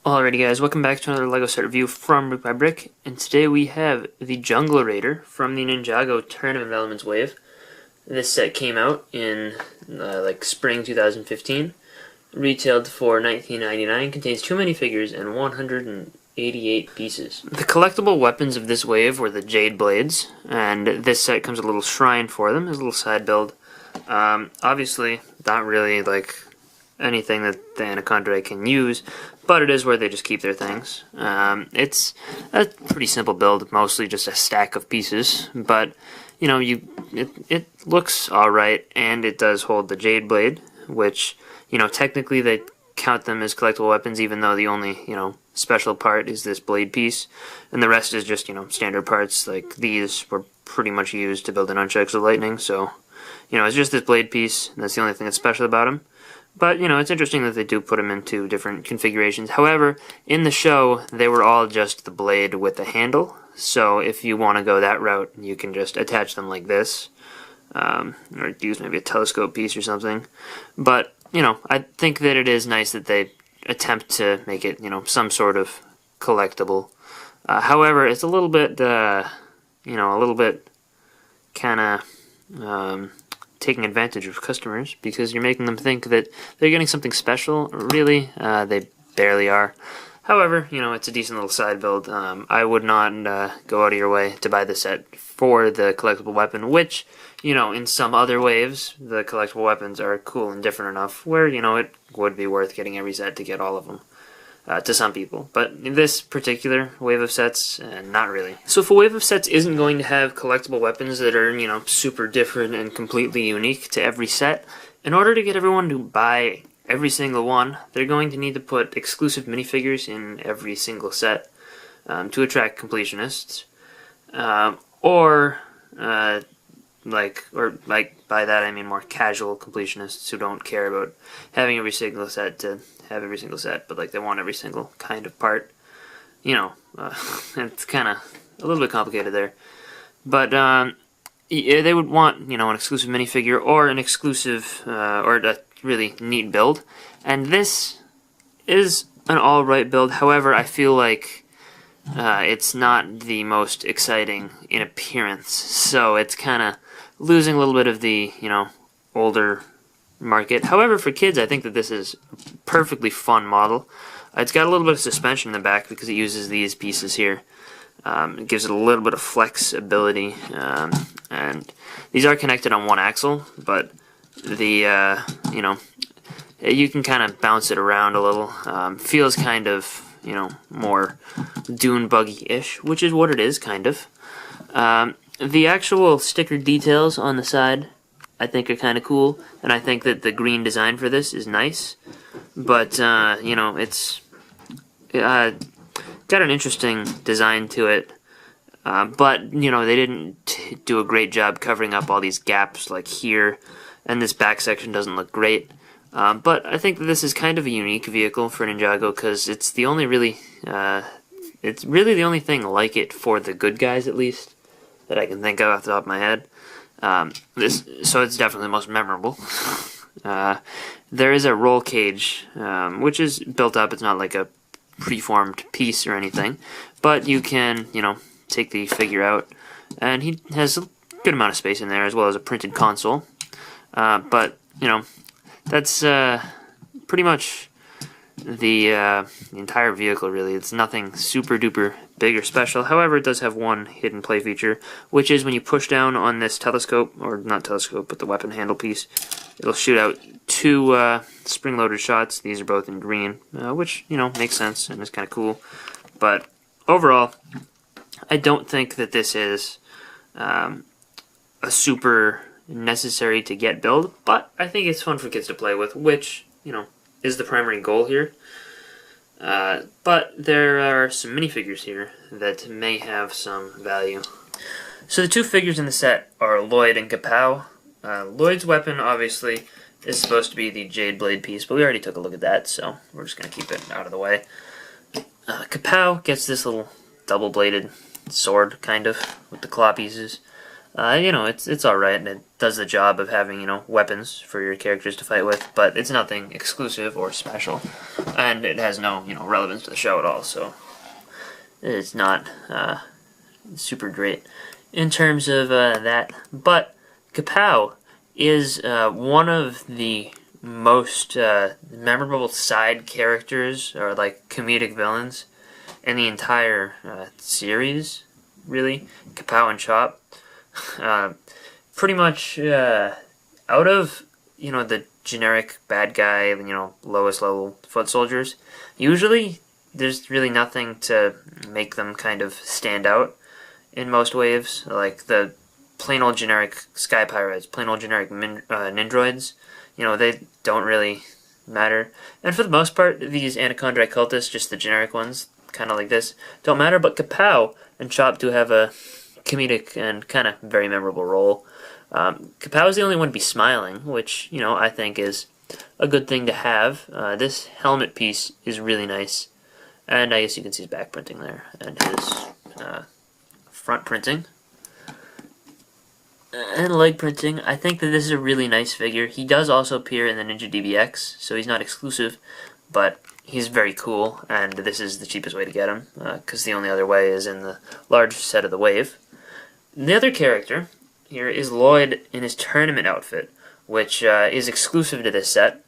Alrighty guys, welcome back to another LEGO set review from BrickByBrick, and today we have the Jungle Raider from the Ninjago Tournament of Elements wave. This set came out in like spring 2015, retailed for $19.99, contains 2 minifigures and 188 pieces. The collectible weapons of this wave were the Jade Blades, and this set comes with a little shrine for them, as a little side build. Obviously, not really like anything that the Anaconda can use, but it is where they just keep their things. It's a pretty simple build, mostly just a stack of pieces, but you know, it looks alright, and it does hold the Jade Blade, which, you know, technically they count them as collectible weapons, even though the only, you know, special part is this blade piece, and the rest is just, you know, standard parts. Like these were pretty much used to build the nunchucks of lightning, so, you know, it's just this blade piece, and that's the only thing that's special about them. But, you know, it's interesting that they do put them into different configurations. However, in the show, they were all just the blade with the handle. So if you want to go that route, you can just attach them like this. Or use maybe a telescope piece or something. But, you know, I think that it is nice that they attempt to make it, you know, some sort of collectible. However, it's a little bit, you know, a little bit kind of taking advantage of customers, because you're making them think that they're getting something special. Really, they barely are. However, you know, it's a decent little side build. I would not go out of your way to buy the set for the collectible weapon, which, you know, in some other waves, the collectible weapons are cool and different enough where, you know, it would be worth getting every set to get all of them. To some people, but in this particular wave of sets, not really. So if a wave of sets isn't going to have collectible weapons that are, you know, super different and completely unique to every set, in order to get everyone to buy every single one, they're going to need to put exclusive minifigures in every single set to attract completionists, or by that I mean more casual completionists who don't care about having every single set to have every single set, but like they want every single kind of part. You know, it's kind of a little bit complicated there. But they would want, you know, an exclusive minifigure or an exclusive or a really neat build. And this is an alright build. However, I feel like it's not the most exciting in appearance, so it's kind of losing a little bit of the, you know, older market. However, for kids, I think that this is a perfectly fun model. It's got a little bit of suspension in the back because it uses these pieces here. It gives it a little bit of flexibility, and these are connected on one axle, but the you know, you can kind of bounce it around a little. Feels kind of, you know, more dune buggy-ish, which is what it is, kind of. The actual sticker details on the side, I think, are kind of cool, and I think that the green design for this is nice. But, you know, it's got an interesting design to it. But, you know, they didn't do a great job covering up all these gaps, like here, and this back section doesn't look great. But I think that this is kind of a unique vehicle for Ninjago, because it's the only it's really the only thing like it for the good guys, at least, that I can think of off the top of my head. So it's definitely the most memorable. There is a roll cage, which is built up. It's not like a preformed piece or anything, but you can, you know, take the figure out, and he has a good amount of space in there, as well as a printed console. But, you know, that's pretty much the entire vehicle, really. It's nothing super duper big or special. However, it does have one hidden play feature, which is when you push down on this telescope, or not telescope, but the weapon handle piece, it'll shoot out 2 spring-loaded shots. These are both in green, which, you know, makes sense and is kind of cool. But overall, I don't think that this is a super necessary to get build, but I think it's fun for kids to play with, which, you know, is the primary goal here. But there are some minifigures here that may have some value. So the 2 figures in the set are Lloyd and Kapow. Lloyd's weapon, obviously, is supposed to be the Jade Blade piece, but we already took a look at that, so we're just going to keep it out of the way. Kapow gets this little double-bladed sword, kind of, with the claw pieces. it's all right, and it does the job of having weapons for your characters to fight with, but it's nothing exclusive or special, and it has no relevance to the show at all. So it's not super great in terms of that. But Kapow is one of the most memorable side characters or like comedic villains in the entire series. Really, Kapow and Chop. Pretty much out of the generic bad guy, lowest level foot soldiers, usually there's really nothing to make them kind of stand out in most waves. Like the plain old generic sky pirates, plain old generic nindroids, they don't really matter. And for the most part, these Anaconda cultists, just the generic ones, kind of like this, don't matter. But Kapow and Chop do have a comedic and kind of very memorable role. Kapow is the only one to be smiling, which I think is a good thing to have. This helmet piece is really nice, and I guess you can see his back printing there and his front printing and leg printing. I think that this is a really nice figure. He does also appear in the Ninja DBX, so he's not exclusive, but he's very cool, and this is the cheapest way to get him, because the only other way is in the large set of the wave. The other character here is Lloyd in his tournament outfit, which is exclusive to this set.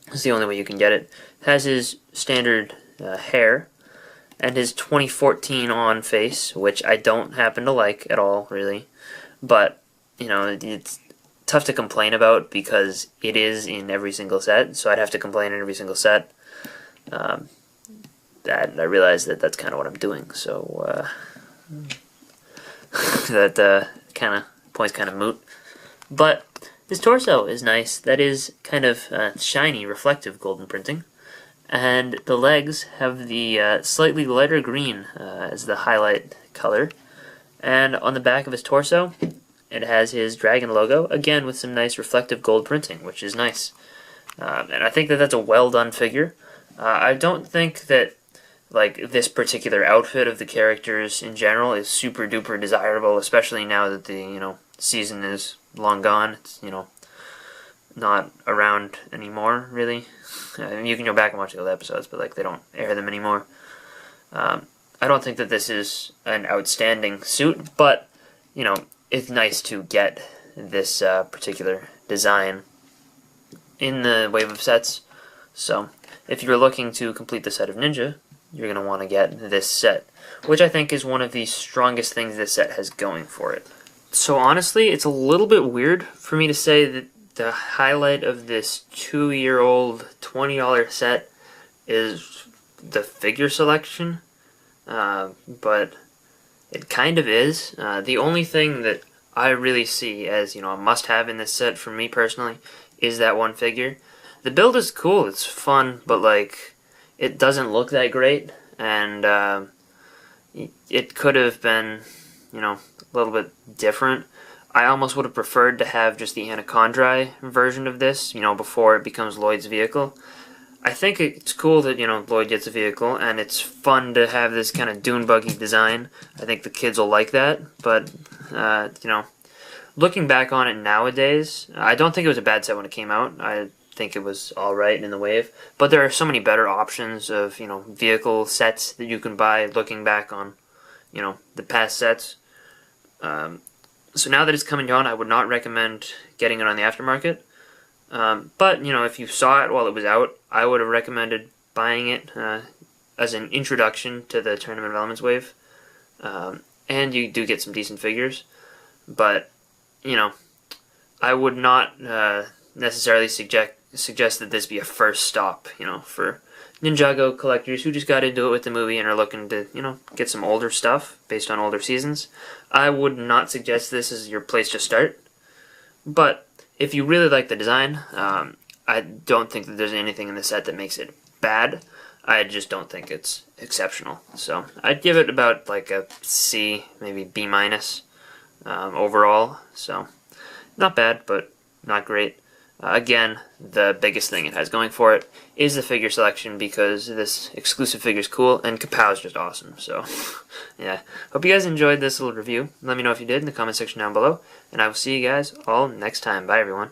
It's the only way you can get it. It has his standard hair and his 2014 on face, which I don't happen to like at all, really. But, it's tough to complain about because it is in every single set, so I'd have to complain in every single set. That I realize that that's kind of what I'm doing, so that kind of point's kind of moot. But his torso is nice. That is kind of shiny, reflective golden printing. And the legs have the slightly lighter green as the highlight color. And on the back of his torso, it has his dragon logo, again with some nice reflective gold printing, which is nice. And I think that that's a well-done figure. I don't think that this particular outfit of the characters in general is super duper desirable, especially now that the season is long gone. It's not around anymore, really. You can go back and watch the old episodes, but they don't air them anymore. I don't think that this is an outstanding suit, but it's nice to get this particular design in the wave of sets. So if you're looking to complete the set of Ninja, you're going to want to get this set, which I think is one of the strongest things this set has going for it. So honestly, it's a little bit weird for me to say that the highlight of this 2-year-old $20 set is the figure selection, but it kind of is. The only thing that I really see as a must-have in this set for me personally is that one figure. The build is cool, it's fun, but it doesn't look that great, and it could have been, a little bit different. I almost would have preferred to have just the Anaconda version of this, before it becomes Lloyd's vehicle. I think it's cool that, Lloyd gets a vehicle, and it's fun to have this kind of dune buggy design. I think the kids will like that, but, looking back on it nowadays, I don't think it was a bad set when it came out. I think it was alright in the wave, but there are so many better options of vehicle sets that you can buy looking back on the past sets. So now that it's coming on, I would not recommend getting it on the aftermarket, but if you saw it while it was out, I would have recommended buying it as an introduction to the Tournament of Elements wave, and you do get some decent figures, but I would not necessarily suggest that this be a first stop, for Ninjago collectors who just got into it with the movie and are looking to, get some older stuff based on older seasons. I would not suggest this as your place to start. But if you really like the design, I don't think that there's anything in the set that makes it bad. I just don't think it's exceptional. So I'd give it about a C, maybe B minus overall. So not bad, but not great. Again, the biggest thing it has going for it is the figure selection, because this exclusive figure is cool, and Kapow's just awesome. So, yeah. Hope you guys enjoyed this little review. Let me know if you did in the comment section down below, and I will see you guys all next time. Bye, everyone.